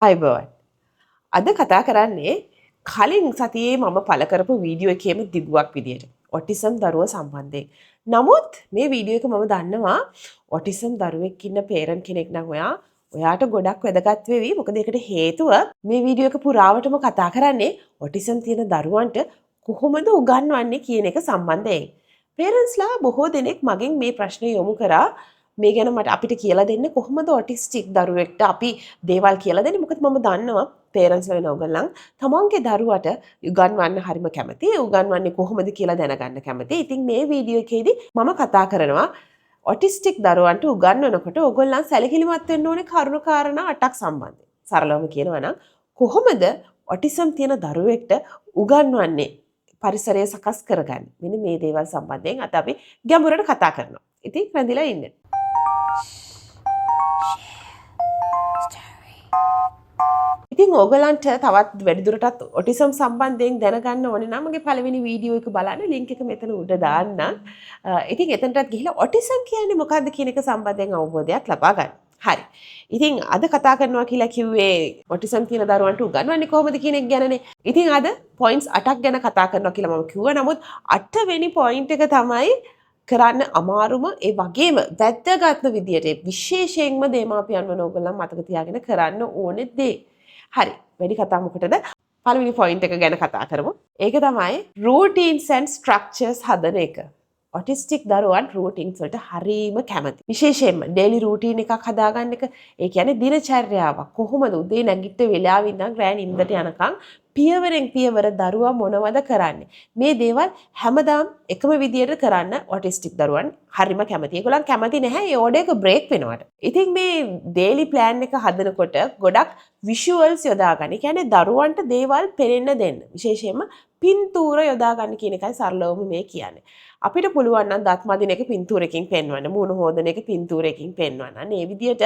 අයිබෝන්. අද කතා කරන්නේ කලින් සතියේ මම පළ කරපු වීඩියෝ එකේම දිගුවක් විදියට ඔටිසම් දරුව සම්බන්ධයෙන්. නමුත් මේ වීඩියෝ එක මම දන්නවා ඔටිසම් දරුවෙක් ඉන්න පේරන්ට් කෙනෙක් නම් ඔයාට ගොඩක් වැදගත් වෙවි. මොකද ඒකට හේතුව මේ වීඩියෝ එක පුරාවටම කතා කරන්නේ ඔටිසම් තියෙන දරුවන්ට කොහොමද උගන්වන්නේ කියන එක සම්බන්ධයෙන්. පේරන්ට්ස්ලා බොහෝ දෙනෙක් මගෙන් මේ ප්‍රශ්නේ යොමු කරා. මේ ගැන මට අපිට කියලා දෙන්න කොහොමද ඔටිස්ටික් දරුවෙක්ට අපි දේවල් කියලා දෙන්නේ. මොකද මම දන්නවා පේරන්ට්ස්ලා වෙන ඕගොල්ලන් තමන්ගේ දරුවට උගන්වන්න හරිම කැමති. උගන්වන්නේ කොහොමද කියලා දැනගන්න කැමති. ඉතින් මේ වීඩියෝ එකේදී මම කතා කරනවා ඔටිස්ටික් දරුවන්ට උගන්වනකොට ඕගොල්ලන් සැලකිලිමත් වෙන්න ඕනේ කරුණු කාරණා 8ක් සම්බන්ධයෙන්. සරලවම කියනවා නම් කොහොමද ඔටිසම් තියෙන දරුවෙක්ට උගන්වන්නේ පරිසරය සකස් කරගන්නේ. මෙන්න මේ දේවල් සම්බන්ධයෙන් අද අපි ගැඹුරට කතා කරනවා. ඉතින් රැඳිලා ඉන්න. ඉතින් ඕගලන්ට තවත් වැඩිදුරටත් ඔටිසම් සම්බන්ධයෙන් දැනගන්න ඕනේ නම් මගේ පළවෙනි වීඩියෝ එක බලන්න ලින්ක් එක මෙතන උඩ දාන්නම්. ඉතින් එතනටත් ගිහිල්ලා ඔටිසම් කියන්නේ මොකක්ද කියන එක සම්බන්ධයෙන් අවබෝධයක් ලබා ගන්න. හරි. ඉතින් අද කතා කරනවා කියලා කිව්වේ ඔටිසම් තියෙන දරුවන්ට උගන්වන්නේ කොහොමද කියන එක ගැනනේ. ඉතින් අද පොයින්ට්ස් 8ක් ගැන කතා කරනවා කියලා මම කිව්වා. නමුත් 8 වෙනි පොයින්ට් එක තමයි කරන්න අමාරුම ඒ වගේම වැදගත්ම විදියට විශේෂයෙන්ම දෙමාපියන් වන ඕගොල්ලන් මතක තියාගෙන කරන්න ඕනේ දේ. හරි. වැඩි කතා මොකටද? පළවෙනි පොයින්ට් එක ගැන කතා කරමු. ඒක තමයි routines and structures හදන එක. ඔටිස්ටික් දරුවන් routines වලට හරීම කැමති. විශේෂයෙන්ම daily routine එකක් හදාගන්න එක. ඒ කියන්නේ දිනචර්යාවක්. කොහොමද උදේ නැගිට වෙලාවෙ ඉඳන් රෑ නිින්දට යනකම් පියවරෙන් පියවර දරුවා මොනවද කරන්නේ? මේ දේවල් හැමදාම එකම විදියට කරන්න ඔටිස්ටික් දරුවන් හරිම කැමතියි. ඒගොල්ලන් කැමති නැහැ ඒ ඕඩර් එක බ්‍රේක් වෙනවට. ඉතින් මේ daily plan එක හදනකොට ගොඩක් visuals යොදා ගන්න. ඒ කියන්නේ දරුවන්ට දේවල් පෙනෙන්න දෙන්න. විශේෂයෙන්ම පින්තූර යොදා ගන්න කියන එකයි සරලවම මේ කියන්නේ. අපිට පුළුවන් නම් දත් මදින එක පින්තූරකින් පෙන්වන්න, මූණ හොදන එක පින්තූරකින් පෙන්වන්න. මේ විදියට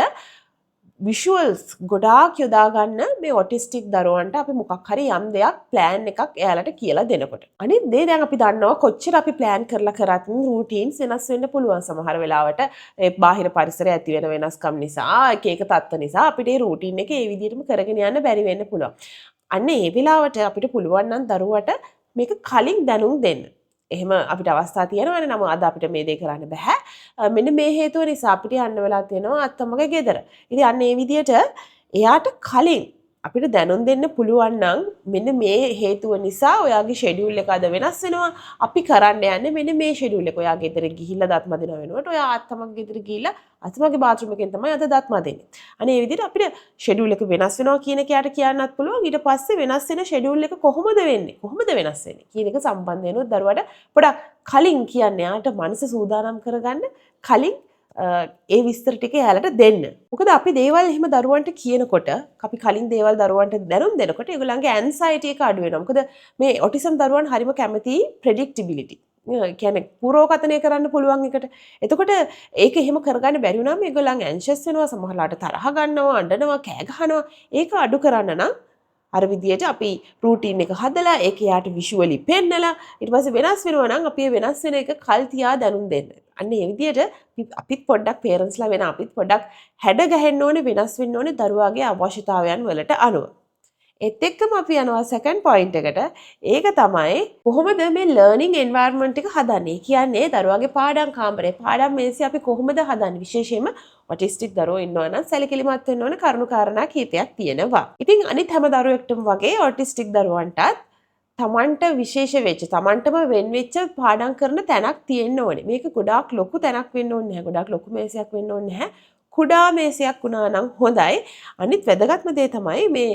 විෂුවල්ස් ගොඩාක් යොදා ගන්න මේ ඔටිස්ටික් දරුවන්ට අපි මොකක් හරි යම් දෙයක් ප්ලෑන් එකක් එයාලට කියලා දෙනකොට. අනිත් දේ දැන් අපි දන්නවා කොච්චර අපි ප්ලෑන් කරලා කරත් රූටීන්ස් වෙනස් වෙන්න පුළුවන් සමහර වෙලාවට ඒ බාහිර පරිසරය ඇති වෙන වෙනස්කම් නිසා එක එක තත්ත්ව නිසා අපිට ඒ රූටීන් එක ඒ විදිහටම කරගෙන යන්න බැරි වෙන්න පුළුවන්. අන්න ඒ වෙලාවට අපිට පුළුවන් නම් දරුවට මේක කලින් දැනුම් දෙන්න. එහෙම අපිට අවස්ථා තියෙනවනේ නම අද අපිට මේ දේ කරන්න බෑ. මෙන්න මේ හේතුව නිසා අපිට යන්න වෙලා තියෙනවා අත්තම්මගේ ගෙදර. ඉතින් අන්න ඒ විදියට එයාට කලින් අපිට දැනුම් දෙන්න පුළුවන් නම් මෙන්න මේ හේතුව නිසා ඔයාගේ ෂෙඩියුල් එක අද වෙනස් වෙනවා. අපි කරන්න යන්නේ මෙන්න මේ ෂෙඩියුල් එක. ඔයා ගෙදර ගිහිල්ලා දත් මදින වෙනකොට ඔයා අත්තම්මගේ ගෙදර ගිහිල්ලා අත්තම්මගේ බාත්රූම් එකෙන් තමයි අද දත් මදින්නේ. අනේ මේ විදිහට අපිට ෂෙඩියුල් එක වෙනස් වෙනවා කියන එක යාට කියන්නත් පුළුවන්. ඊට පස්සේ වෙනස් වෙන ෂෙඩියුල් එක කොහොමද වෙන්නේ? කොහොමද වෙනස් වෙන්නේ? කියන එක සම්බන්ධ වෙනොත් දරුවාට පොඩක් කලින් කියන්නේ යාට මනස සූදානම් කරගන්න කලින් ඒ විස්තර ටික එයාලට දෙන්න. මොකද අපි දේවල් එහෙම දරුවන්ට කියනකොට අපි කලින් දේවල් දරුවන්ට දැනුම් දෙනකොට ඒගොල්ලන්ගේ ඇන්සයිටි එක අඩු වෙනවා. මොකද මේ ඔටිසම් දරුවන් හරිම කැමති ප්‍රෙඩික්ටිබිලිටි. කියන්නේ පුරෝකථනය කරන්න පුළුවන් එකට. එතකොට ඒක එහෙම කරගන්න බැරි වුණාම ඒගොල්ලන් ඇන්ෂස් වෙනවා, සමහරලාට තරහ ගන්නවා, අඬනවා, කෑ ගහනවා. ඒක අඩු කරන්න නම් අර විදියට අපි රූටීන් එක හදලා ඒක යාට විෂුවලි පෙන්නලා ඊට පස්සේ වෙනස් වෙනවා නම් අපි වෙනස් වෙන එක කල් තියා දැනුම් දෙන්න. අන්න ඒ විදියට අපිත් පොඩ්ඩක් පේරන්ට්ස්ලා වෙන අපිත් පොඩ්ඩක් හැඩ ගහන්න ඕනේ, වෙනස් වෙන්න ඕනේ දරුවාගේ අවශ්‍යතාවයන් වලට අනුව. ඒත් එක්කම අපි යනවා සෙකන්ඩ් පොයින්ට් එකට. ඒක තමයි කොහොමද මේ ලර්නින් එන්වයරන්මන්ට් එක හදන්නේ. කියන්නේ දරුවාගේ පාඩම් කාමරේ, පාඩම් මේසේ අපි කොහොමද හදන්නේ. විශේෂයෙන්ම ඔටිස්ටික් දරුවෝ ඉන්නවා නම් සැලකිලිමත් වෙන්න ඕන කරුණු කාරණා කීපයක් තියෙනවා. ඉතින් අනිත් හැම දරුවෙක්ටම වගේ ඔටිස්ටික් දරුවන්ටත් තමන්ට විශේෂ වෙච්ච තමන්ටම වෙන් වෙච්ච පාඩම් කරන තැනක් තියෙන්න ඕනේ. මේක ගොඩාක් ලොකු තැනක් වෙන්න ඕනේ නැහැ. ගොඩාක් ලොකු මේසයක් වෙන්න ඕනේ නැහැ. කුඩා මේසයක් වුණා නම් හොඳයි. අනිත් වැදගත්ම දේ තමයි මේ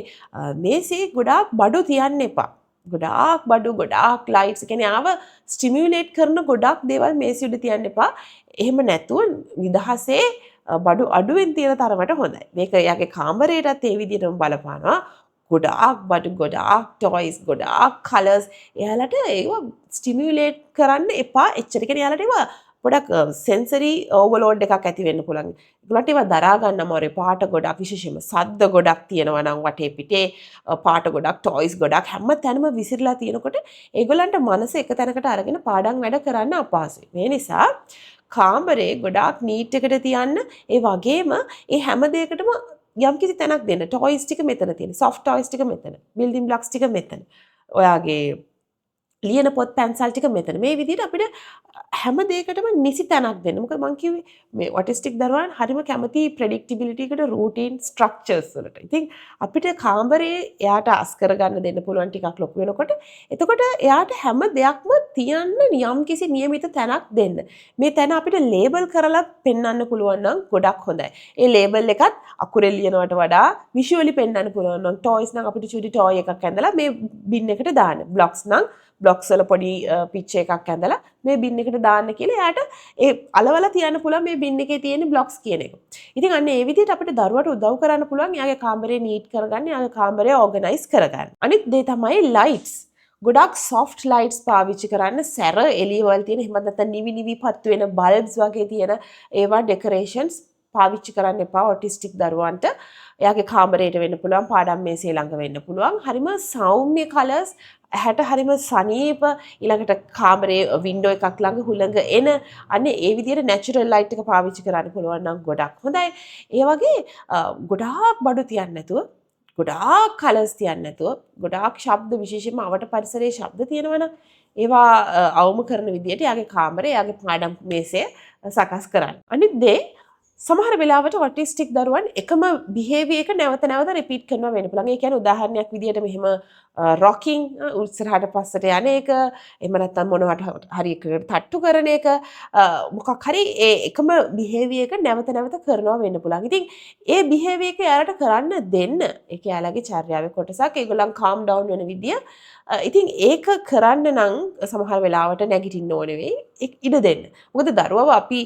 මේසේ ගොඩාක් බඩු තියන්න එපා. ගොඩාක් බඩු, ගොඩාක් ලයිට්ස් කියන්නේ ආව ස්ටිමියුලේට් කරන ගොඩාක් දේවල් මේසෙ උඩ තියන්න එපා. එහෙම නැතුව නිදහසේ බඩු අඩුවෙන් තියෙන තරමට හොඳයි. මේක යාගේ කාමරේටත් ඒ විදිහටම බලපානවා. ගොඩාක් බඩු, ගොඩාක් ටොයිස්, ගොඩාක් කලර්ස්. එයාලට ඒව ස්ටිමියුලේට් කරන්න එපා. එච්චර කියන්නේ එයාලට ඒව පොඩක් සෙන්සරි ඕවර්ලෝඩ් එකක් ඇති වෙන්න පුළුවන්. ඒගොල්ලන්ට ඒවා දරා ගන්න අමාරුයි. පාට ගොඩක්, විශේෂයෙන්ම සද්ද ගොඩක් තියෙනවා නම් වටේ පිටේ පාට ගොඩක්, ටොයිස් ගොඩක් හැම තැනම විසිරලා තියෙනකොට ඒගොල්ලන්ට මනස එක තැනකට අරගෙන පාඩම් වැඩ කරන්න අපහසුයි. මේ නිසා කාමරේ ගොඩාක් නීට් එකට තියන්න. ඒ වගේම ඒ හැම දෙයකටම යම්කිසි තැනක් දෙන්න. ටොයිස් ටික මෙතන තියෙන. සොෆ්ට් ටොයිස් ටික මෙතන. බිල්ඩින් බ්ලොක්ස් ටික මෙතන. ඔයාගේ ලියන පොත් පැන්සල් ටික මෙතන. මේ විදිහට අපිට හැම දෙයකටම නිසි තැනක් දෙන්න. මොකද මං කිව්වේ මේ ඔටිස්ටික් දරුවන් හරිම කැමති ප්‍රෙඩික්ටිබිලිටි එකට රූටින් ස්ට්‍රක්චර්ස් වලට. ඉතින් අපිට කාමරේ එයාට අස් කරගන්න දෙන්න පුළුවන් ටිකක් ලොකු වෙනකොට එතකොට එයාට හැම දෙයක්ම තියන්න යම්කිසි නියමිත තැනක් දෙන්න. මේ තැන අපිට ලේබල් කරලා පෙන්වන්න පුළුවන් නම් ගොඩක් හොඳයි. ඒ ලේබල් එකත් අකුරෙන් ලියනවට වඩා විෂුවලි පෙන්වන්න පුළුවන් නම් ටොයිස් නම් අපිට චුටි ටොයි එකක් ඇඳලා මේ බින් එකට දාන්න. බ්ලොක්ස් නම් බ්ලොක්ස් වල පොඩි පිච් එකක් ඇඳලා මේ බින් එකට දාන්න කියලා එයාට ඒ අලවලා තියන්න පුළුවන් මේ බින් එකේ තියෙන බ්ලොක්ස් කියන එක. ඉතින් අන්න ඒ විදිහට අපිට දරුවට උදව් කරන්න පුළුවන් එයාගේ කාමරේ නීට් කරගන්න, එයාගේ කාමරේ ඕගනයිස් කරගන්න. අනිත් දේ තමයි ලයිට්ස්. ගොඩක් සොෆ්ට් ලයිට්ස් පාවිච්චි කරන්න. සැර එළිය වල තියෙන එහෙම නැත්නම් නිවි නිවි පත්තු වෙන බල්බ්ස් වගේ තියෙන ඒවා ඩෙකොරේෂන්ස් පාවිච්චි කරන්න එපා ඔටිස්ටික් දරුවන්ට. එයාගේ කාමරේට වෙන්න පුළුවන්, පාඩම් මේසේ ළඟ වෙන්න පුළුවන්. හරිම සෞම්‍ය කලර්ස්, ඇහැට හරිම සනීප, ඊළඟට කාමරේ වින්ඩෝ එකක් ළඟ හුළඟ එන අන්න ඒ විදිහට නැචරල් ලයිට් එක පාවිච්චි කරන්න පුළුවන් නම් ගොඩක් හොඳයි. ඒ වගේ ගොඩාක් බඩු තියන්න නැතුව, ගොඩාක් කලර්ස් තියන්න නැතුව, ගොඩාක් ශබ්ද විශේෂයෙන්ම අවට පරිසරයේ ශබ්ද තියෙනවනම් ඒවා අවම කරන විදිහට යාගේ කාමරේ, යාගේ පාඩම් මේසය සකස් කරන්න. අනිත් දේ සමහර වෙලාවට ඔටිස්ටික් දරුවන් එකම බිහේවියර් එක නැවත නැවත රිපීට් කරනවා වෙන්න පුළුවන්. ඒ කියන්නේ උදාහරණයක් විදිහට මෙහෙම රොකින් උස්සරහට පස්සට යන එක, එහෙම නැත්නම් මොනවට හරි එකකට තට්ටු කරන එක, මොකක් හරි ඒ එකම බිහේවියර් එක නැවත නැවත කරනවා වෙන්න පුළුවන්. ඉතින් ඒ බිහේවියර් එක යාලට කරන්න දෙන්න. ඒක යාලගේ චර්යාවේ කොටසක්. ඒගොල්ලන් කාම් ඩවුන් වෙන විදිය. ඉතින් ඒක කරන්න නම් සමහර වෙලාවට නැගිටින්න ඕනේ වෙයි. ඉඩ දෙන්න. මොකද දරුවව අපි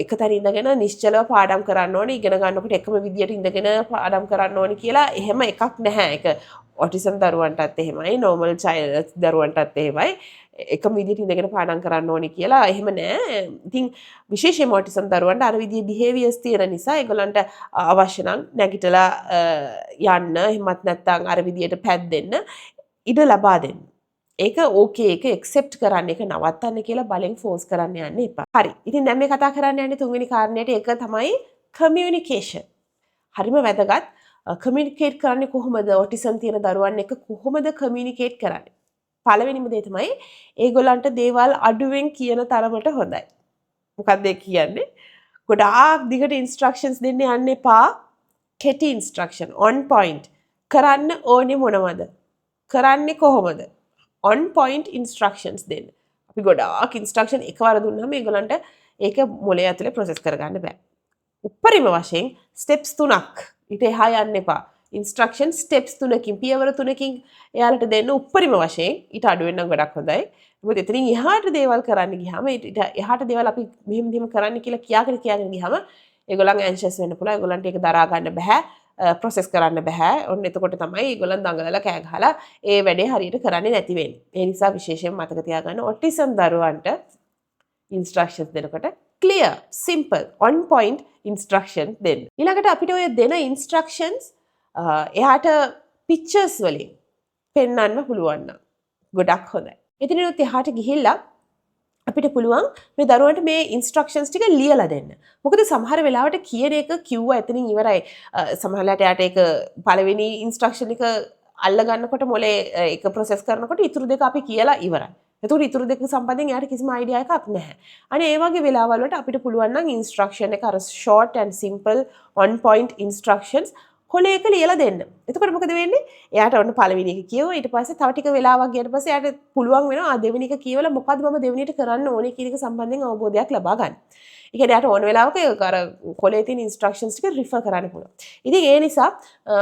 එක තැන ඉඳගෙන නිශ්චලව පාඩම් කරන්න ඕනේ, ඉගෙන ගන්නකොට එකම විදියට ඉඳගෙන පාඩම් කරන්න ඕනේ කියලා එහෙම එකක් නැහැ. ඒක ඔටිසම් දරුවන්ටත් එහෙමයි, නෝමල් චයිල්ඩ් දරුවන්ටත් එහෙමයි. එකම විදියට ඉඳගෙන පාඩම් කරන්න ඕනේ කියලා එහෙම නෑ. ඉතින් විශේෂයෙන්ම ඔටිසම් දරුවන්ට අර විදිහේ බිහේවියර්ස් තියෙන නිසා ඒගොල්ලන්ට අවශ්‍ය නම් නැගිටලා යන්න, එහෙමත් නැත්නම් අර විදියට පැද්දෙන්න ඉඩ ලබා දෙන්න. ඒක ඕකේ, ඒක එක්සෙප්ට් කරන්න, ඒක නවත්තන්න කියලා බලෙන් ෆෝස් කරන්න යන්න එපා. හරි. ඉතින් දැන් මේ කතා කරන්න යන්නේ තුන්වෙනි කාරණයට. ඒක තමයි කමියුනිකේෂන්. හරිම වැදගත්. කමියුනිකේට් කරන්නේ කොහොමද? ඔටිසම් තියෙන දරුවන් එක්ක කොහොමද කමියුනිකේට් කරන්නේ? පළවෙනිම දේ තමයි ඒගොල්ලන්ට දේවල් අඩුවෙන් කියන තරමට හොඳයි. මොකක්ද ඒ කියන්නේ? ගොඩාක් දිගට ඉන්ස්ට්‍රක්ෂන්ස් දෙන්න යන්න එපා. කෙටි ඉන්ස්ට්‍රක්ෂන්, on point. කරන්න ඕනේ මොනවද? කරන්නේ කොහොමද? on point instructions දෙන්න. අපි ගොඩාක් ඉන්ස්ට්‍රක්ෂන් එකවර දුන්නාම ඒගොල්ලන්ට ඒක මොලේ ඇතුලේ ප්‍රොසෙස් කරගන්න බෑ. උපරිම වශයෙන් ස්ටෙප්ස් 3ක් ඊට එහා යන්න එපා. ඉන්ස්ට්‍රක්ෂන් ස්ටෙප්ස් 3කින්, පියවර 3කින් එයාලට දෙන්න උපරිම වශයෙන්. ඊට අඩු වෙන නම් ගොඩක් හොඳයි. මොකද එතනින් එහාට දේවල් කරන්න ගියාම, ඊට එහාට දේවල් අපි මෙහෙම කරන්න කියලා කියාගෙන ගියාම ඒගොල්ලන් ඇන්ෂස් වෙන්න පුළුවන්. ඒගොල්ලන්ට ඒක දරා ගන්න බෑ. ප්‍රොසෙස් කරන්න බෑ. ඔන්න එතකොට තමයි ඒගොල්ලන් දඟලලා කෑ ගහලා ඒ වැඩේ හරියට කරන්නේ නැති වෙන්නේ. ඒ නිසා විශේෂයෙන් මතක තියාගන්න ඔටිසම් දරුවන්ට ඉන්ස්ට්‍රක්ෂන්ස් දෙනකොට clear, simple, on point instruction දෙන්න. ඊළඟට අපිට ඔය දෙන ඉන්ස්ට්‍රක්ෂන්ස් එයාට පික්චර්ස් වලින් පෙන්වන්න පුළුවන් නම් ගොඩක් හොඳයි. එතනිනුත් එහාට ගිහිල්ලා අපිට පුළුවන් මේ දරුවන්ට මේ ඉන්ස්ට්‍රක්ෂන්ස් ටික ලියලා දෙන්න. මොකද සමහර වෙලාවට කියන එක කිව්වා එතනින් ඉවරයි. සමහරවිට යාට ඒක පළවෙනි ඉන්ස්ට්‍රක්ෂන් එක අල්ල ගන්නකොට මොලේ ඒක ප්‍රොසෙස් කරනකොට ඉතුරු දෙක අපි කියලා ඉවරයි. එතකොට ඉතුරු දෙක සම්බන්ධයෙන් යාට කිසිම අයිඩියා එකක් නැහැ. අනේ ඒ වගේ වෙලාවල් වලට අපිට පුළුවන් නම් ඉන්ස්ට්‍රක්ෂන් එක අර short and simple on point instructions කොලේක ලියලා දෙන්න. එතකොට මොකද වෙන්නේ? එයාට ඔන්න පළවෙනි එක කියුවා. ඊට පස්සේ තව ටික වෙලාවක් ගියට පස්සේ එයාට පුළුවන් වෙනවා දෙවෙනි එක කියවලා මොකද්ද මම දෙවෙනියට කරන්න ඕනේ කියන එක සම්බන්ධයෙන් අවබෝධයක් ලබා ගන්න. ඒ කියන්නේ එයාට ඕන වෙලාවක අර කොලේ තියෙන ඉන්ස්ට්‍රක්ෂන්ස් ටික රිෆර් කරන්න පුළුවන්. ඉතින් ඒ නිසා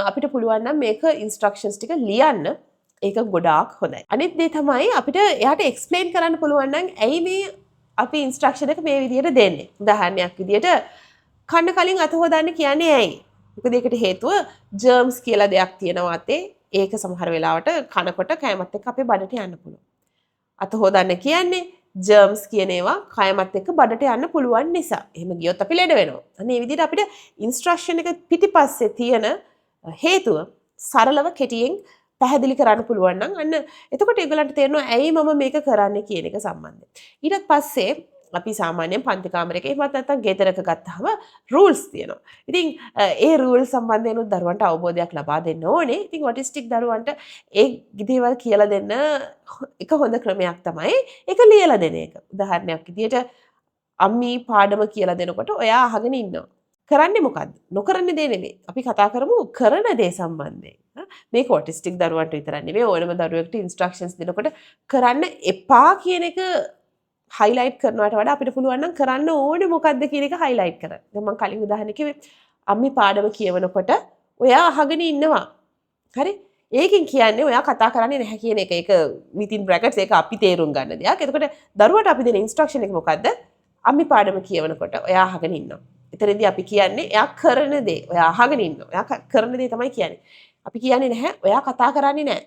අපිට පුළුවන් නම් මේක ඉන්ස්ට්‍රක්ෂන්ස් ටික ලියන්න. ඒක ගොඩාක් හොඳයි. අනිත් දේ තමයි අපිට එයාට එක්ස්ප්ලেইন කරන්න පුළුවන් නම් ඇයි මේ අපි ඉන්ස්ට්‍රක්ෂන් එක මේ විදිහට දෙන්නේ. උදාහරණයක් විදිහට කන්න කලින් අත හොදන්න කියන්නේ ඇයි? මොකද ඒකට හේතුව ජර්ම්ස් කියලා දෙයක් තියෙනවා අතේ. ඒක සමහර වෙලාවට කනකොට කෑමත් එක්ක අපේ බඩට යන්න පුළුවන්. අත හොදන්න කියන්නේ ජර්ම්ස් කියන ඒවා කෑමත් එක්ක බඩට යන්න පුළුවන් නිසා. එහෙම ගියොත් අපි ලෙඩ වෙනවා. අන්න ඒ විදිහට අපිට ඉන්ස්ට්‍රක්ෂන් එක පිටිපස්සේ තියෙන හේතුව සරලව කෙටියෙන් පැහැදිලි කරන්න පුළුවන් නම් අන්න එතකොට ඒගොල්ලන්ට තේරෙනවා ඇයි මම මේක කරන්නේ කියන එක සම්බන්ධයෙන්. ඊට පස්සේ අපි සාමාන්‍යයෙන් පන්ති කාමරයක එහෙමත් නැත්නම් ගෙදරක ගත්තාම රූල්ස් තියෙනවා. ඉතින් ඒ රූල් සම්බන්ධයෙන් උත් දරුවන්ට අවබෝධයක් ලබා දෙන්න ඕනේ. ඉතින් ඔටිස්ටික් දරුවන්ට ඒ දේවල් කියලා දෙන්න එක හොඳ ක්‍රමයක් තමයි ඒක ලියලා දෙන එක. උදාහරණයක් විදියට අම්මී පාඩම කියලා දෙනකොට ඔයා අහගෙන ඉන්නවා. කරන්නේ මොකද්ද? නොකරන දේ නෙමෙයි. අපි කතා කරමු කරන දේ සම්බන්ධයෙන්. මේක ඔටිස්ටික් දරුවන්ට විතරක් නෙමෙයි ඕනම දරුවෙකුට ඉන්ස්ට්‍රක්ෂන්ස් දෙනකොට කරන්න එපා කියන එක හයිලයිට් කරනවට වඩා අපිට පුළුවන් නම් කරන්න ඕනේ මොකද්ද කියන එක හයිලයිට් කරන්න. දැන් මම කලින් උදාහරණයක් කිව්වේ අම්මි පාඩම කියවනකොට ඔයා අහගෙන ඉන්නවා. හරි? ඒකෙන් කියන්නේ ඔයා කතා කරන්නේ නැහැ කියන එක. ඒක within brackets ඒක අපි තේරුම් ගන්න දෙයක්. එතකොට දරුවට අපි දෙන ඉන්ස්ට්‍රක්ෂන් එක මොකද්ද? අම්මි පාඩම කියවනකොට ඔයා අහගෙන ඉන්නවා. එතනදී අපි කියන්නේ එයා කරන දේ. ඔයා අහගෙන ඉන්නවා. එයා කරන දේ තමයි කියන්නේ. අපි කියන්නේ නැහැ ඔයා කතා කරන්නේ නැහැ.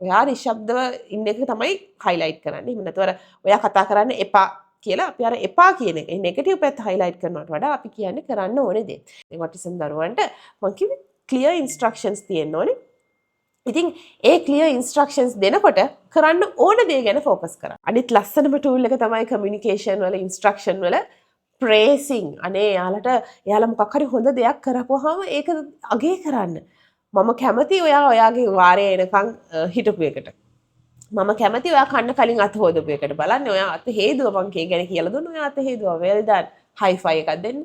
ඔයා නිශ්ශබ්දව ඉන්න එක තමයි හයිලයිට් කරන්නේ. එහෙම නැත්නම් ඔයා කතා කරන්න එපා කියලා අපි අර එපා කියන එක. නෙගටිව් පැත්ත හයිලයිට් කරනවට වඩා අපි කියන්නේ කරන්න ඕනේ දේ. දැන් ඔටිසම් දරුවන්ට මම කිව්වේ ක්ලියර් ඉන්ස්ට්‍රක්ෂන්ස් තියෙන්න ඕනේ. ඉතින් ඒ ක්ලියර් ඉන්ස්ට්‍රක්ෂන්ස් දෙනකොට කරන්න ඕන දේ ගැන ફોකස් කරන්න. අනිත් ලස්සනම ටූල් එක තමයි කමියුනිකේෂන් වල ඉන්ස්ට්‍රක්ෂන් වල ප්‍රේසිං. අනේ එයාලා මොකක් හරි හොඳ දෙයක් කරපුවාම ඒක අගේ කරන්න. මම කැමති ඔයාගේ වාරය එනකන් හිටපු එකට. මම කැමති ඔයා කන්න කලින් අත හොදපු එකට. බලන්න ඔයා අත හේදුව මං ගැන කියලා දුන්න ඔයා අත හේදුවා. well done. high five එකක් දෙන්න.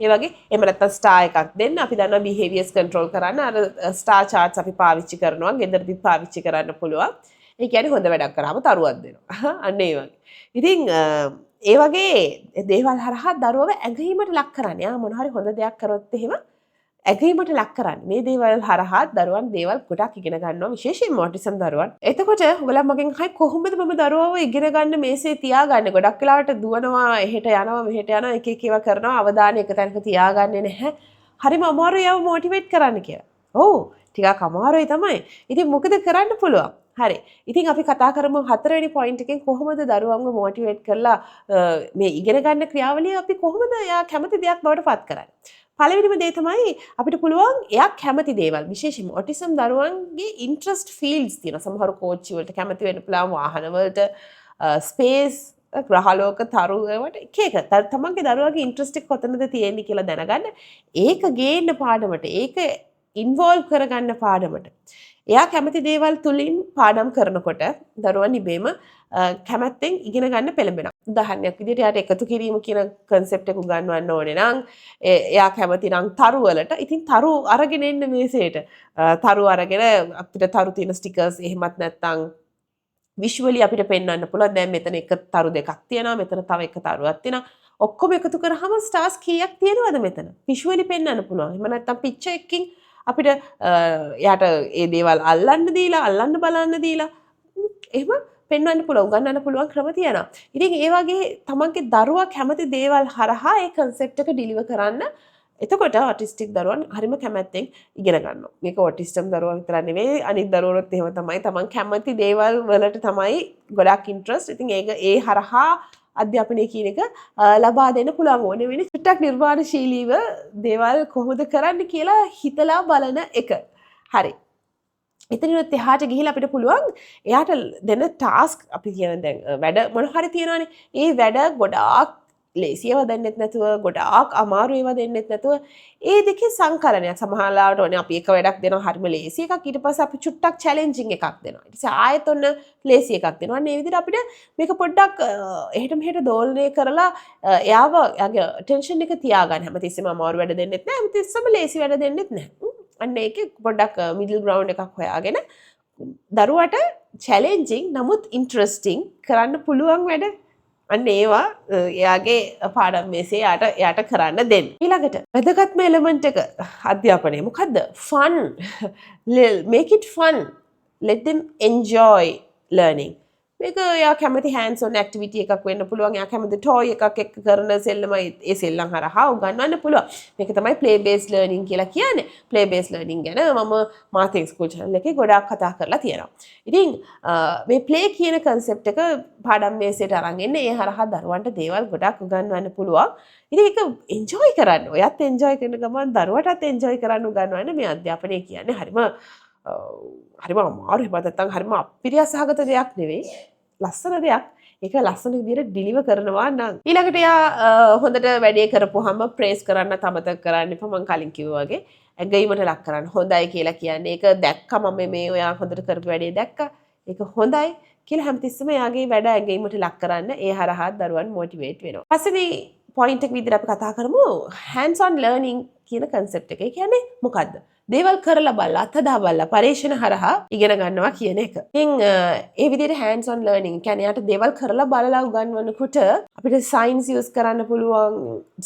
ඒ වගේ එහෙම නැත්නම් ස්ටාර් එකක් දෙන්න. අපි දන්නවා behaviors control කරන්න අර ස්ටාර් charts අපි පාවිච්චි කරනවා. ගෙදරදිත් පාවිච්චි කරන්න පුළුවන්. ඒ කියන්නේ හොඳ වැඩක් කරාම තරුවක් දෙනවා. අන්න ඒ වගේ. ඉතින් ඒ වගේ දේවල් හරහා දරුවව ඇඟීමට ලක් කරන්න. යා මොන හරි හොඳ දෙයක් කරොත් එහෙම ඇගීමට ලක් කරන්න. මේ දේවල් හරහා දරුවන් දේවල් ගොඩක් ඉගෙන ගන්නවා විශේෂයෙන්ම ඔටිසම් දරුවන්. එතකොට ඔයාලා මගෙන් අහයි කොහොමද මම දරුවව ඉගෙන ගන්න මේසේ තියාගන්නේ? ගොඩක් වෙලාවට දුවනවා, එහෙට යනවා, මෙහෙට යනවා, එක එක ඒවා කරනවා, අවධානය එක තැනක තියාගන්නේ නැහැ. හරිම අමාරුයි යව මොටිවේට් කරන්න කියලා. ඔව්, ටිකක් අමාරුයි තමයි. ඉතින් මොකද කරන්න පුළුවන්? හරි. ඉතින් අපි කතා කරමු හතරවෙනි පොයින්ට් එකෙන් කොහොමද දරුවන්ව මොටිවේට් කරලා මේ ඉගෙන ගන්න ක්‍රියාවලිය අපි කොහොමද එයා කැමති දෙයක් බවට පත් කරන්නේ? පළවෙනිම දේ තමයි අපිට පුළුවන් එයා කැමති දේවල් විශේෂයෙන්ම ඔටිසම් දරුවන්ගේ ඉන්ට්‍රස්ට් ෆීල්ඩ්ස් තියෙනවා. සමහර කෝච්චි වලට කැමති වෙන්න පුළුවන්, වාහන වලට, ස්පේස්, ග්‍රහලෝක, තරු වලට එක එක. තමන්ගේ දරුවාගේ ඉන්ට්‍රස්ට් එක කොතනද තියෙන්නේ කියලා දැනගන්න. ඒක ගේන්න පාඩමට, ඒක ඉන්වෝල්ව් කරගන්න පාඩමට. එයා කැමති දේවල් තුලින් පාඩම් කරනකොට දරුවා නිබේම කැමැත්තෙන් ඉගෙන ගන්න පෙළඹෙනවා. උදාහරණයක් විදිහට එයාට එකතු කිරීම කියන concept එක උගන්වන්න ඕනේ නම් එයා කැමති නම් තරු වලට ඉතින් තරු අරගෙන එන්න මේසෙට. තරු අරගෙන අපිට තරු තියෙන stickers එහෙමත් නැත්නම් visually අපිට පෙන්වන්න පුළුවන්. දැන් මෙතන එක තරු දෙකක් තියෙනවා, මෙතන තව එක තරුවක් තියෙනවා. ඔක්කොම එකතු කරාම stars කීයක් තියෙනවද මෙතන? visually පෙන්වන්න පුළුවන්. එහෙම නැත්නම් picture එකකින් අපිට එයාට ඒ දේවල් අල්ලන්න බලන්න දීලා එහෙම පෙන්වන්න පුළුවන්, උගන්වන්න පුළුවන් ක්‍රම තියෙනවා. ඉතින් ඒ වගේ තමන්ගේ දරුවා කැමති දේවල් හරහා ඒ concept එක deliver කරන්න. එතකොට ඔටිස්ටික් දරුවන් හරිම කැමැත්තෙන් ඉගෙන ගන්නවා. මේක ඔටිස්ටම් දරුවා විතර නෙවෙයි, අනිත් දරුවෝත් එහෙම තමයි. තමන් කැමති දේවල් වලට තමයි ගොඩක් ඉන්ට්‍රස්ට්. ඉතින් ඒ හරහා අධ්‍යාපනය කියන එක ලබා දෙන්න පුළුවන්. ඕනේ වෙන්නේ චුට්ටක් නිර්මාණශීලීව දේවල් කොහොමද කරන්න කියලා හිතලා බලන එක. හරි. එතනිනුත් එහාට ගිහිල්ලා අපිට පුළුවන් එයාට දෙන ටාස්ක් අපි කියන දැන් වැඩ මොන හරි තියෙනවානේ. ඒ වැඩ ගොඩාක් ලේසියව දෙන්නෙත් නැතුව, ගොඩාක් අමාරු ඒවා දෙන්නෙත් නැතුව ඒ දෙකේ සංකලනයක්. සමහරවිට ඕනේ අපි එක වැඩක් දෙනවා හරිම ලේසි එකක්, ඊට පස්සේ අපි චුට්ටක් චැලෙන්ජින් එකක් දෙනවා. ඊට පස්සේ ආයෙත් ඔන්න ලේසි එකක් දෙනවා. අන්න ඒ විදිහට අපිට මේක පොඩ්ඩක් එහෙට මෙහෙට දෝලනය කරලා එයාගේ ටෙන්ෂන් එක තියාගන්න. හැමතිස්සෙම අමාරු වැඩ දෙන්නෙත් නැහැ, හැමතිස්සෙම ලේසි වැඩ දෙන්නෙත් නැහැ. අන්න ඒකේ පොඩ්ඩක් මිඩල් ග්‍රවුන්ඩ් එකක් හොයාගෙන දරුවට චැලෙන්ජින් නමුත් ඉන්ට්‍රස්ටිං කරන්න පුළුවන් වැඩ අන්න ඒවා එයාගේ පාඩම් මේසේ එයාට කරන්න දෙන්න. ඊළඟට වැදගත්ම එලිමන්ට් එක අධ්‍යාපනයේ මොකද්ද? fun. Make it fun. Let them enjoy learning. මේක එයා කැමති hands on activity එකක් වෙන්න පුළුවන්. එයා කැමති toy එකක් එක්ක කරන සෙල්ලමයි ඒ සෙල්ලම් හරහා උගන්වන්න පුළුවන්. මේක තමයි play based learning කියලා කියන්නේ. play based learning ගැන මම මාතෙක් ස්කූල් channel එකේ ගොඩාක් කතා කරලා තියෙනවා. ඉතින් මේ play කියන concept එක පාඩම් මේසෙට අරන් එන්න ඒ හරහා දරුවන්ට දේවල් ගොඩක් උගන්වන්න පුළුවන්. ඉතින් ඒක enjoy කරන්න. ඔයත් enjoy කරන ගමන් දරුවටත් enjoy කරන්න උගන්වන්න මේ අධ්‍යාපනය කියන්නේ හරිම අමාරු එහෙම නැත්නම් හරිම අපිරියාසහගත දෙයක් නෙවෙයි. ලස්සන දෙයක්. ඒක ලස්සන විදිහට ඩිලිවර් කරනවා නම් ඊළඟට එයා හොඳට වැඩේ කරපුවාම ප්‍රේස් කරන්න තමතක කරන්න එපා මම කලින් කිව්වා වගේ ඇගීමට ලක් කරන්න හොඳයි කියලා කියන්නේ ඒක දැක්කම මම මේ ඔයා හොඳට කරපු වැඩේ දැක්කා ඒක හොඳයි කියලා හැමතිස්සෙම එයාගේ වැඩ ඇගීමට ලක් කරන්න ඒ හරහා දරුවන් මොටිවේට් වෙනවා. පස්සේ පොයින්ට් එක විදිහට අපි කතා කරමු hands on learning කියන concept එක. ඒ කියන්නේ මොකද්ද? දේවල් කරලා බලලා අත්දැක බලලා පරීක්ෂණ හරහා ඉගෙන ගන්නවා කියන එක. ඉතින් ඒ විදිහට hands on learning කියන්නේ යාට දේවල් කරලා බලලා උගන්වනකොට අපිට signs use කරන්න පුළුවන්,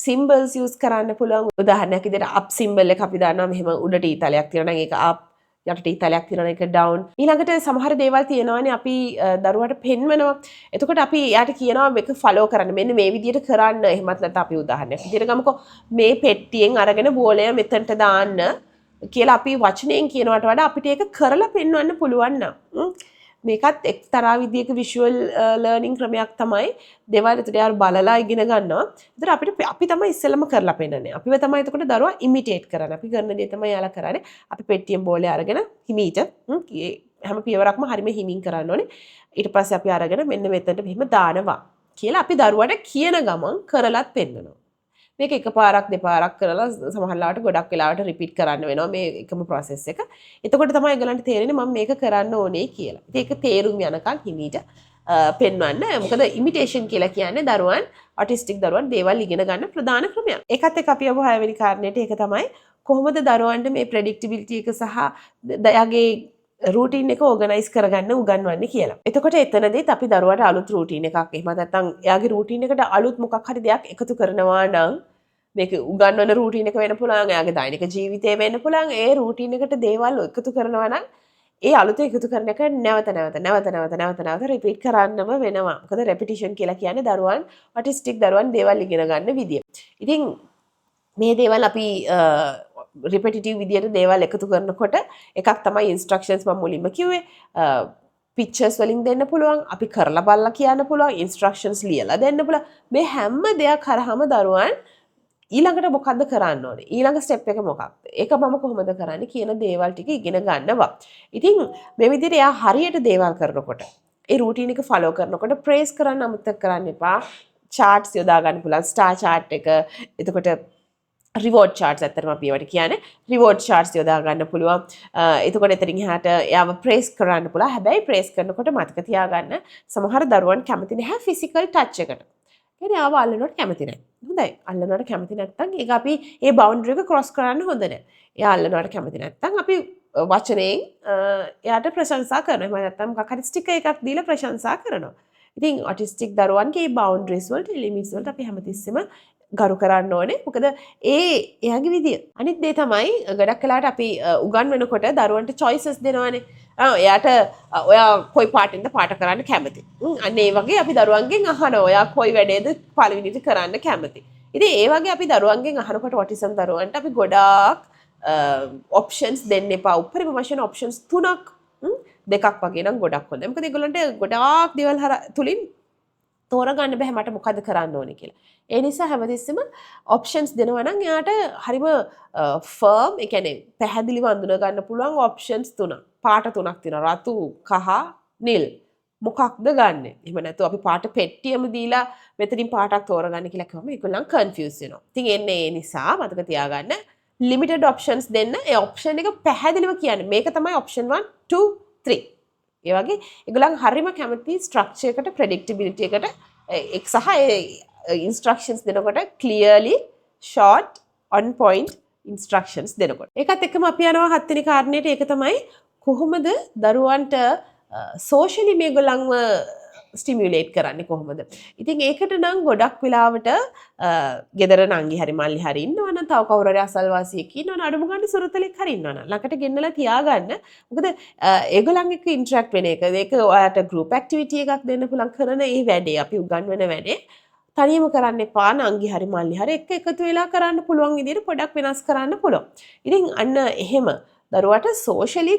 symbols use කරන්න පුළුවන්. උදාහරණයක් විදිහට up symbol එක අපි දන්නවා මෙහෙම උඩට ඊතලයක් තියෙනවා නම් ඒක up යටට ඊතලයක් තියෙනවා එක down. ඊළඟට සමහර දේවල් තියෙනවානේ අපි දරුවාට පෙන්වනවා. එතකොට අපි යාට කියනවා මේක follow කරන්න. මෙන්න මේ විදිහට කරන්න. එහෙමත් නැත්නම් අපි උදාහරණයක් විදිහට ගමුකෝ මේ පෙට්ටියෙන් අරගෙන බෝලය මෙතනට දාන්න කියලා අපි වචනයෙන් කියනවට වඩා අපිට ඒක කරලා පෙන්වන්න පුළුවන් නම් මේකත් එක්තරා විදියක විෂුවල් ලර්නින් ක්‍රමයක් තමයි දේවල් එතකොට යාර බලලා ඉගෙන ගන්නවා. ඒතර අපිට අපි තමයි ඉස්සෙල්ලම කරලා පෙන්නන්නේ. අපිව තමයි එතකොට දරුවා ඉමිටේට් කරන්නේ. අපි කරන දේ තමයි යාලා කරන්නේ. අපි පෙට්ටියෙන් බෝලේ අරගෙන හිමීට හැම පියවරක්ම හරිම හිමින් කරන්න ඕනේ. ඊට පස්සේ අපි අරගෙන මෙන්න මෙතනට මෙහෙම දානවා කියලා අපි දරුවාට කියන ගමන් කරලත් පෙන්නනවා. මේක එකපාරක් දෙපාරක් කරලා සමහරවිට ගොඩක් වෙලාවට රිපීට් කරන්න වෙනවා මේ එකම process එක. එතකොට තමයි ඒගොල්ලන්ට තේරෙන්නේ මම මේක කරන්න ඕනේ කියලා. ඉතින් ඒක තේරුම් යනකම් හිමීට පෙන්වන්න. මොකද ඉමිටේෂන් කියලා කියන්නේ දරුවන් ඔටිස්ටික් දරුවන් දේවල් ඉගෙන ගන්න ප්‍රධාන ක්‍රමයක්. ඒකත් එක්ක අපි යමු 6 වෙනි කාරණේට. ඒක තමයි කොහොමද දරුවන්ට මේ ප්‍රෙඩික්ටිබිලිටි එක සහ දයාගේ රූටීන් එක ඕගනයිස් කරගන්න උගන්වන්නේ කියලා. එතකොට එතනදීත් අපි දරුවාට අලුත් රූටීන් එකක් එහෙම නැත්නම් එයාගේ රූටීන් එකට අලුත් මොකක් හරි දෙයක් එකතු කරනවා නම් මේක උගන්වන රූටීන් එක වෙන්න පුළුවන් එයාගේ දෛනික ජීවිතේ වෙන්න පුළුවන් ඒ රූටීන් එකට දේවල් එකතු කරනවා නම් ඒ අලුතෙන් එකතු කරන එක නැවත රිපීට් කරන්නම වෙනවා. මොකද රෙපිටිෂන් කියලා කියන්නේ දරුවන් ඔටිස්ටික් දරුවන් දේවල් ඉගෙන ගන්න විදිය. ඉතින් මේ දේවල් අපි රිපිටිටිව් විදියට දේවල් එකතු කරනකොට එකක් තමයි ඉන්ස්ට්‍රක්ෂන්ස් මම මුලින්ම කිව්වේ පික්චර්ස් වලින් දෙන්න පුළුවන් අපි කරලා බලලා කියන්න පුළුවන් ඉන්ස්ට්‍රක්ෂන්ස් ලියලා දෙන්න පුළුවන් මේ හැම දෙයක් කරාම දරුවන් ඊළඟට මොකද්ද කරන්න ඕනේ ඊළඟ ස්ටෙප් එක මොකක්ද ඒක මම කොහොමද කරන්නේ කියන දේවල් ටික ඉගෙන ගන්නවා ඉතින් මේ විදිහට එයා හරියට දේවල් කරනකොට ඒ රූටීන් එක ෆලෝ කරනකොට ප්‍රේස් කරන්න අමතක කරන්න එපා charts යොදා ගන්න පුළුවන් star chart එක එතකොට reward charts ඇත්තටම අපි ඒවට කියන්නේ reward charts යොදා ගන්න පුළුවන්. එතකොට එතනින් එහාට එයාව praise කරන්න පුළුවන්. හැබැයි praise කරනකොට මතක තියාගන්න සමහර දරුවන් කැමති නැහැ physical touch එකට. කියන්නේ ආව අල්ලනවට කැමති නැහැ. හොඳයි. අල්ලනවට කැමති නැත්නම් ඒක අපි ඒ boundary එක cross කරන්න හොඳ නැහැ. එයා අල්ලනවට කැමති නැත්නම් අපි වචනයෙන් එයාට ප්‍රශංසා කරනවා. එහෙම නැත්නම් මොකක් හරි ස්ටිකර් එකක් දීලා ප්‍රශංසා කරනවා. ඉතින් ඔටිස්ටික් දරුවන්ගේ boundaries වලට limits වලට අපි හැමතිස්සෙම ගරු කරන්න ඕනේ. මොකද එයාගේ විදිය. අනිත් දේ තමයි ගොඩක් වෙලාවට අපි උගන්වනකොට දරුවන්ට choices දෙනවානේ. එයාට ඔයා කොයි පාටින්ද පාට කරන්න කැමති. අන්න ඒ වගේ අපි දරුවන්ගෙන් අහනවා ඔයා කොයි වැඩේද පළවෙනිට කරන්න කැමති. ඉතින් ඒ වගේ අපි දරුවන්ගෙන් අහනකොට ඔටිසම් දරුවන්ට අපි ගොඩාක් options දෙන්න එපා. උපරිම වශයෙන් options 3ක් දෙකක් වගේ නම් ගොඩක් හොඳයි. මොකද ඒගොල්ලන්ට ගොඩාක් දේවල් තුලින් තෝරගන්න බෑ මට මොකද කරන්න ඕනේ කියලා. ඒ නිසා හැමතිස්සෙම ඔප්ෂන්ස් දෙනවා නම් එයාට හරිම ෆර්ම් ඒ කියන්නේ පැහැදිලිව අඳුන ගන්න පුළුවන් ඔප්ෂන්ස් 3ක්. පාට 3ක් තියෙනවා. රතු, කහ, නිල්. මොකක්ද ගන්නෙ? එහෙම නැත්නම් අපි පාට පෙට්ටියම දීලා මෙතනින් පාටක් තෝරගන්න කියලා කිව්වම ඒගොල්ලන් කන්ෆියුස් වෙනවා. ඉතින් එන්නේ ඒ නිසා මතක තියාගන්න limited options දෙන්න. ඒ ඔප්ෂන් එක පැහැදිලිව කියන්න. මේක තමයි option 1, 2, 3. ඒ වගේ ඒගොල්ලන් හරිම කැමති ස්ට්‍රක්චර් එකට ප්‍රෙඩික්ටිබිලිටි එකට එක් සහ ඉන්ස්ට්‍රක්ෂන්ස් දෙනකොට clearly short on point instructions දෙනකොට. ඒකත් එක්කම අපි යනවා 7 වෙනි කාරණේට. ඒක තමයි කොහොමද දරුවන්ට socially මේගොල්ලන්ව ස්ටිමියුලේට් කරන්නේ කොහොමද? ඉතින් ඒකට නම් ගොඩක් වෙලාවට ගෙදර නංගි හරි මල්ලි හරි ඉන්නවනම් තව කවුරු හරි අසල්වාසියෙක් ඉන්නවනම් අඩුම ගන්න සුරතලෙක් හරි ඉන්නවනම් ළඟට ගෙන්නලා තියාගන්න. මොකද ඒගොල්ලන් එක්ක ඉන්ටරැක්ට් වෙන එක ඒක ඔයාලට ගෲප් ඇක්ටිවිටි එකක් දෙන්න පුළුවන් කරන මේ වැඩේ අපි උගන්වන වැඩේ තනියම කරන්න එපා. නංගි හරි මල්ලි හරි එක්ක එකතු වෙලා කරන්න පුළුවන් විදිහට පොඩක් වෙනස් කරන්න පුළුවන්. ඉතින් අන්න එහෙම දරුවට සෝෂලි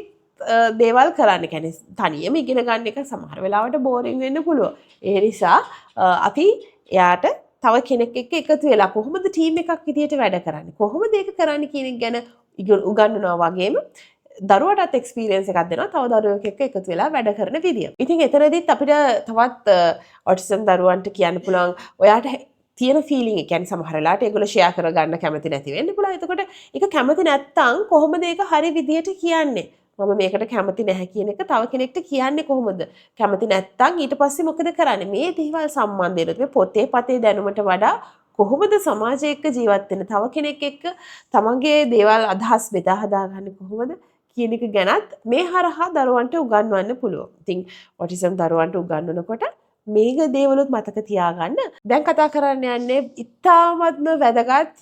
දේවල් කරන්න කියන්නේ තනියම ඉගෙන ගන්න එක සමහර වෙලාවට බෝරින් වෙන්න පුළුවන්. ඒ නිසා අපි එයාට තව කෙනෙක් එක්ක එකතු වෙලා කොහොමද ටීම් එකක් විදියට වැඩ කරන්නේ කොහොමද ඒක කරන්නේ කියන එක ගැන උගන්වනවා වගේම දරුවටත් එක්ස්පීරියන්ස් එකක් දෙනවා තව දරුවෙක් එක්ක එකතු වෙලා වැඩ කරන විදිය. ඉතින් එතනදිත් අපිට තවත් ඔටිසම් දරුවන්ට කියන්න පුළුවන් ඔයාට තියෙන ෆීලිං එක කියන්නේ සමහර වෙලාවට ඒගොල්ලෝ ෂෙයා කරගන්න කැමති නැති වෙන්න පුළුවන්. එතකොට ඒක කැමති නැත්තම් කොහොමද ඒක හරි විදියට කියන්නේ? මම මේකට කැමති නැහැ කියන එක තව කෙනෙක්ට කියන්නේ කොහොමද? කැමති නැත්තම් ඊට පස්සේ මොකද කරන්නේ? මේ දේවල් සම්බන්ධයෙන් මේ පොතේ පතේ දැනුමට වඩා කොහොමද සමාජය එක්ක ජීවත් වෙන්නේ? තව කෙනෙක් එක්ක තමන්ගේ දේවල් අදහස් බෙදා හදාගන්නේ කොහොමද? කියන එක ගැනත් මේ හරහා දරුවන්ට උගන්වන්න පුළුවන්. ඉතින් ඔටිසම් දරුවන්ට උගන්වනකොට මේක දේවලුත් මතක තියාගන්න. දැන් කතා කරන්න යන්නේ ඉතාමත්ම වැදගත්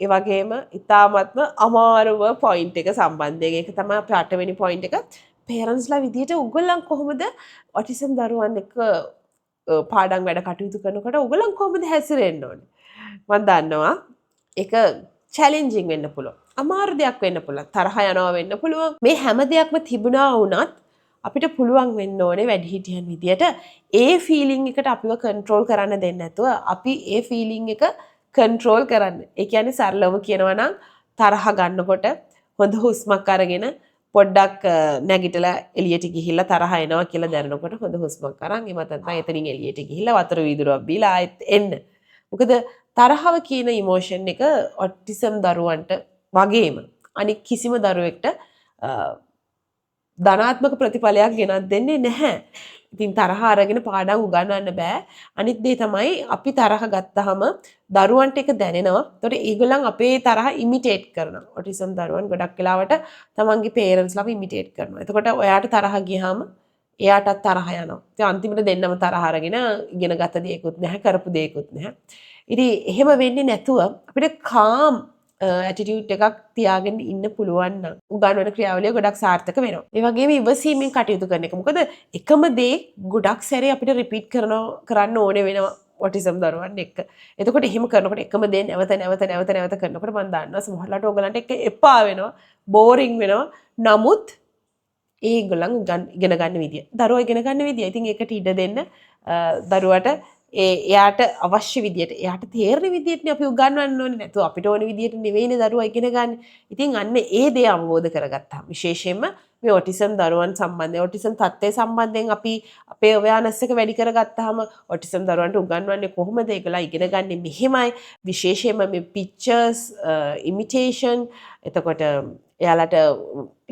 ඒ වගේම ඉතාමත්ම අමාරුම පොයින්ට් එක සම්බන්ධයෙන්. ඒක තමයි අපේ 8 වෙනි පොයින්ට් එක. පේරන්ට්ස්ලා විදියට උගලන් කොහොමද ඔටිසම් දරුවන් එක්ක පාඩම් වැඩ කටයුතු කරනකොට උගලන් කොහොමද හැසිරෙන්න ඕනේ? මම දන්නවා ඒක චැලෙන්ජින් වෙන්න පුළුවන්. අමාරු දෙයක් වෙන්න පුළුවන්. තරහ යනවා වෙන්න පුළුවන්. මේ හැම දෙයක්ම තිබුණා වුණත් අපිට පුළුවන් වෙන්න ඕනේ වැඩිහිටියන් විදියට ඒ ෆීලිං එකට අපිව කන්ට්‍රෝල් කරන්න දෙන්නේ නැතුව අපි ඒ ෆීලිං එක කන්ට්‍රෝල් කරන්න. ඒ කියන්නේ සරලවම කියනවා නම් තරහ ගන්නකොට හොඳ හුස්මක් අරගෙන පොඩ්ඩක් නැගිටලා එළියට ගිහිල්ලා තරහ එනවා කියලා දැනනකොට හොඳ හුස්මක් අරන් එමත් නැත්නම් එතනින් එළියට ගිහිල්ලා වතුර වීදුරුවක් බීලා ආයෙත් එන්න. මොකද තරහව කියන ඉමෝෂන් එක ඔටිසම් දරුවන්ට වගේම අනික් කිසිම දරුවෙක්ට ධනාත්මක ප්‍රතිඵලයක් ගෙනත් දෙන්නේ නැහැ. ඉතින් තරහ අරගෙන පාඩම් උගන්වන්න බෑ. අනිත් දේ තමයි අපි තරහ ගත්තාම දරුවන්ට ඒක දැනෙනවා. ඒතකොට ඒගොල්ලන් අපේ තරහ ඉමිටේට් කරනවා. ඔටිසම් දරුවන් ගොඩක් වෙලාවට තමන්ගේ පේරන්ට්ස්ලාව ඉමිටේට් කරනවා. එතකොට ඔයාට තරහ ගියාම එයාටත් තරහ යනවා. ඉතින් අන්තිමට දෙන්නම තරහ අරගෙන ඉගෙන ගත දෙයක්වත් නැහැ, කරපු දෙයක්වත් නැහැ. ඉතින් එහෙම වෙන්නේ නැතුව අපිට කාම් ඇටිටියුඩ් එකක් තියාගෙන ඉන්න පුළුවන් නම් උගන්වන ක්‍රියාවලිය ගොඩක් සාර්ථක වෙනවා. ඒ වගේම ඉවසීමෙන් කටයුතු කරන එක. මොකද එකම දේ ගොඩක් සැරේ අපිට රිපීට් කරන්න ඕනේ වෙනවා ඔටිසම් දරුවන් එක්ක. එතකොට එහෙම කරනකොට එකම දේ නැවත කරනකොට මම දන්නවා සමහරවිට ඕගලන්ට එක එපා වෙනවා, බෝරින් වෙනවා. නමුත් ඒගොල්ලන් ඉගෙන ගන්න විදිය. දරුවා ඉගෙන ගන්න විදිය. ඉතින් ඒකට ඉඩ දෙන්න දරුවට එයාට අවශ්‍ය විදියට එයාට තේරෙන විදියට අපි උගන්වන්න ඕනේ. නැතුව අපිට ඕන විදියට නෙවෙයිනේ දරුවා ඉගෙන ගන්න. ඉතින් අන්න ඒ දේ අවබෝධ කරගත්තාම විශේෂයෙන්ම මේ ඔටිසම් දරුවන් සම්බන්ධයෙන් ඔටිසම් තත්ත්වය සම්බන්ධයෙන් අපි අපේ අවයානස් එක වැඩි කරගත්තාම ඔටිසම් දරුවන්ට උගන්වන්නේ කොහොමද? ඒගොල්ලෝ ඉගෙන ගන්නේ මෙහෙමයි. විශේෂයෙන්ම මේ පික්චර්ස් ඉමිටේෂන් එතකොට එයාලට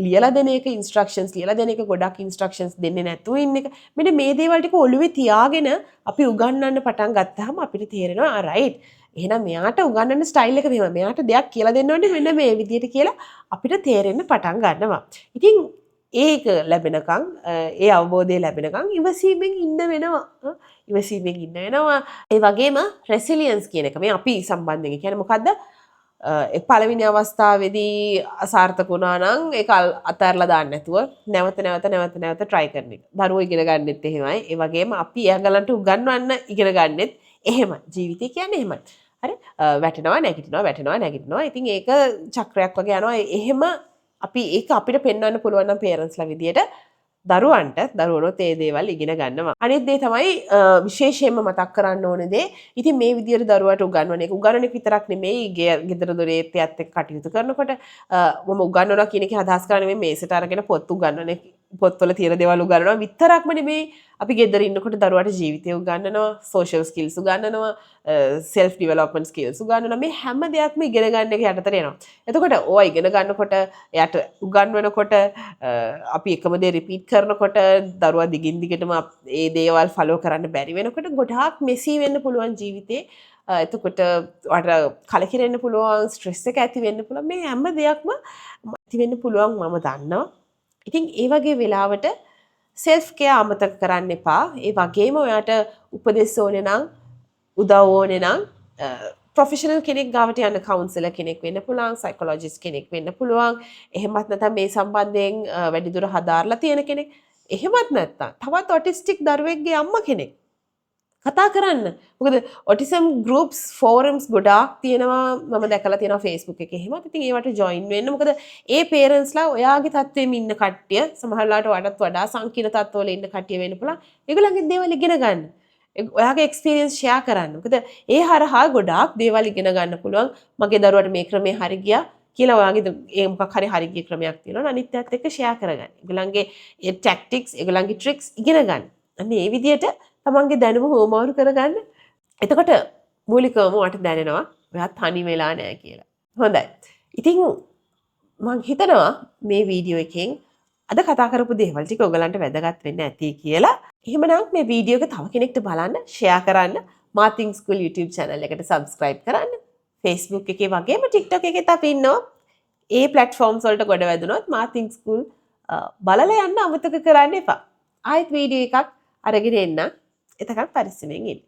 ලියලා දෙන එක ඉන්ස්ට්‍රක්ෂන්ස් ලියලා දෙන එක ගොඩක් ඉන්ස්ට්‍රක්ෂන්ස් දෙන්නේ නැතුව ඉන්න එක. මෙන්න මේ දේවල් ටික ඔළුවේ තියාගෙන අපි උගන්වන්න පටන් ගත්තාම අපිට තේරෙනවා රයිට්. එහෙනම් මෙයාට උගන්වන්න ස්ටයිල් එක මෙහෙම. මෙයාට දෙයක් කියලා දෙන්න ඕනේ මෙන්න මේ විදිහට කියලා අපිට තේරෙන්න පටන් ගන්නවා. ඉතින් ඒක ලැබෙනකන් ඒ අවබෝධය ලැබෙනකන් ඉවසීමෙන් ඉන්න වෙනවා. ඉවසීමෙන් ඉන්න වෙනවා. ඒ වගේම රෙසිලියන්ස් කියන එක මේ අපි සම්බන්ධයෙන් කියන්නේ මොකද්ද? පළවෙනි අවස්ථාවේදී අසාර්ථක වුණා නම් ඒක අතහැරලා දාන්න නැතුව නැවත try කරන එක. දරුවෝ ඉගෙන ගන්නෙත් එහෙමයි. ඒ වගේම අපි එයාගලන්ට උගන්වන්න ඉගෙන ගන්නෙත් එහෙමයි. ජීවිතය කියන්නේ එහෙමයි. හරි? වැටෙනවා නැගිටිනවා. ඉතින් ඒක චක්‍රයක් වගේ යනවා. එහෙම අපි ඒක අපිට පෙන්වන්න පුළුවන් නම් පේරන්ට්ස්ලා විදියට දරුවනොත් ඒ දේවල් ඉගෙන ගන්නවා. අනිත් දේ තමයි විශේෂයෙන්ම මතක් කරන්න ඕන දේ. ඉතින් මේ විදියට දරුවට උගන්වන එක විතරක් නෙමෙයි ගෙදර දොරේ එයත් එක්ක කටයුතු කරනකොට මම උගන්වනවා කියන එකේ අදහස් කරන්නේ මේ මේසෙට අරගෙන පොත් උගන්වන එක. පොත්වල තියෙන දේවල් උගන්වනවා විතරක්ම නෙමෙයි අපි ගෙදර ඉන්නකොට දරුවට ජීවිතය උගන්වනවා, සෝෂල් ස්කිල්ස් උගන්වනවා, සෙල්ෆ් ඩිවෙලොප්මන්ට් ස්කිල්ස් උගන්වනවා. මේ හැම දෙයක්ම ඉගෙන ගන්න එක යටතට එනවා. එතකොට ඕවා ඉගෙන ගන්නකොට එයාට උගන්වනකොට අපි එකම දේ රිපීට් කරනකොට දරුවා දිගින් දිගටම ඒ දේවල් ෆලෝ කරන්න බැරි වෙනකොට ගොඩාක් මෙසි වෙන්න පුළුවන් ජීවිතේ. එතකොට වට කලකිරෙන්න පුළුවන්, ස්ට්‍රෙස් එක ඇති වෙන්න පුළුවන්. මේ හැම දෙයක්ම ඇති වෙන්න පුළුවන් මම දන්නවා. ඉතින් ඒ වගේ වෙලාවට සෙල්ෆ් කෙයා අමතක කරන්න එපා. ඒ වගේම ඔයාට උපදෙස් ඕනේ නම් උදව් ඕනේ නම් ප්‍රොෆෙෂනල් කෙනෙක් ගාවට යන්න කවුන්සලර් කෙනෙක් වෙන්න පුළුවන්, සයිකොලොජිස්ට් කෙනෙක් වෙන්න පුළුවන්. එහෙමත් නැත්නම් මේ සම්බන්ධයෙන් වැඩිදුර හදාarලා තියෙන කෙනෙක්. එහෙමත් නැත්නම් තවත් ඔටිස්ටික් දරුවෙක්ගේ අම්මා කෙනෙක් කතා කරන්න. මොකද ඔටිසම් ගෲප්ස් ෆෝරම්ස් ගොඩාක් තියෙනවා. මම දැකලා තියෙනවා Facebook එකේ. එහෙමත් ඉතින් ඒවට ජොයින් වෙන්න. මොකද ඒ පේරන්ට්ස්ලා ඔයාගේ තත්ත්වෙම ඉන්න කට්ටිය සමහරවිට වඩාත් වඩා සංකීර්ණ තත්ත්වවල ඉන්න කට්ටිය වෙන්න පුළුවන්. ඒගොල්ලන්ගේ දේවල් ඉගෙන ගන්න. ඔයාගේ එක්ස්පීරියන්ස් ෂෙයා කරන්න. මොකද ඒ හරහා ගොඩාක් දේවල් ඉගෙන ගන්න පුළුවන්. මගේ දරුවට මේ ක්‍රමේ හරි ගියා. කියලා ඔයාගේ ඒ මොකක් හරි හරි ගිය ක්‍රමයක් තියෙනවා නම් අනිත් අයත් එක්ක ෂෙයා කරගන්න. ඒගොල්ලන්ගේ ඒ ටැක්ටික්ස්, ඒගොල්ලන්ගේ ට්‍රික්ස් ඉගෙන ගන්න. අන්න ඒ විදිහට තමන්ගේ දැනුම හෝමාරු කරගන්න. එතකොට මූලිකවම මට දැනෙනවා ඔයා තනි වෙලා නෑ කියලා. හොඳයි. ඉතින් මං හිතනවා මේ වීඩියෝ එකෙන් අද කතා කරපු දේවල් ටික ඔයගලන්ට වැදගත් වෙන්න ඇති කියලා. එහෙමනම් මේ වීඩියෝ එක තව කෙනෙක්ට බලන්න, ෂෙයා කරන්න, මාතින් ස්කූල් YouTube channel එකට subscribe කරන්න. Facebook එකේ වගේම TikTok එකෙත් අපි ඉන්නවා. ඒ platforms වලට ගොඩ වැදුනොත් මාතින් ස්කූල් බලලා යන්න අමතක කරන්න එපා. ආයෙත් වීඩියෝ එකක් අරගෙන එන්න. එතකන් පරිස්සමෙන් ඉන්න.